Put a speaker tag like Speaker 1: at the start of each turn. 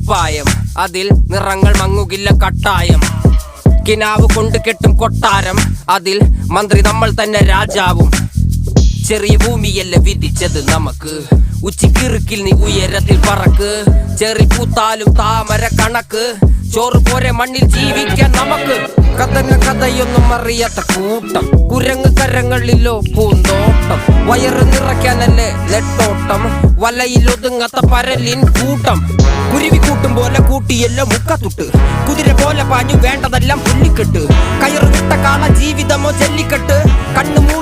Speaker 1: കുപ്പായം, അതിൽ നിറങ്ങൾ മങ്ങുകില്ല കട്ടായം. കിനാവ് കൊണ്ട് കെട്ടും കൊട്ടാരം, അതിൽ മന്ത്രി നമ്മൾ തന്നെ രാജാവും. ചെറിയ ഭൂമിയല്ല വിധിച്ചത് നമുക്ക്, ഉച്ചിക്കിറുക്കിൽ നീ ഉയരത്തിൽ പറക്ക്. ചെറി പൂത്താലും താമര കണക്ക്, ചോറ് പോരെ മണ്ണിൽ ജീവിക്കാൻ നമുക്ക്. കഥയൊന്നും അറിയാത്ത കൂട്ടം, കുരങ്ങ് കരങ്ങളിലോ പൂന്തോട്ടം. വയറ് നിറയ്ക്കാനല്ലേ നെട്ടോട്ടം, വലയിലൊതുങ്ങാത്ത പരലിൻ കൂട്ടം. കുരുവി കൂട്ടും പോലെ കൂട്ടിയല്ലോ മുക്കത്തുട്ട്, കുതിര പോലെ പാഞ്ഞു വേണ്ടതെല്ലാം പുല്ലിക്കെട്ട്. കയറ് വിട്ട കാള ജീവിതമോ ജല്ലിക്കെട്ട്, കണ്ണു മൂടി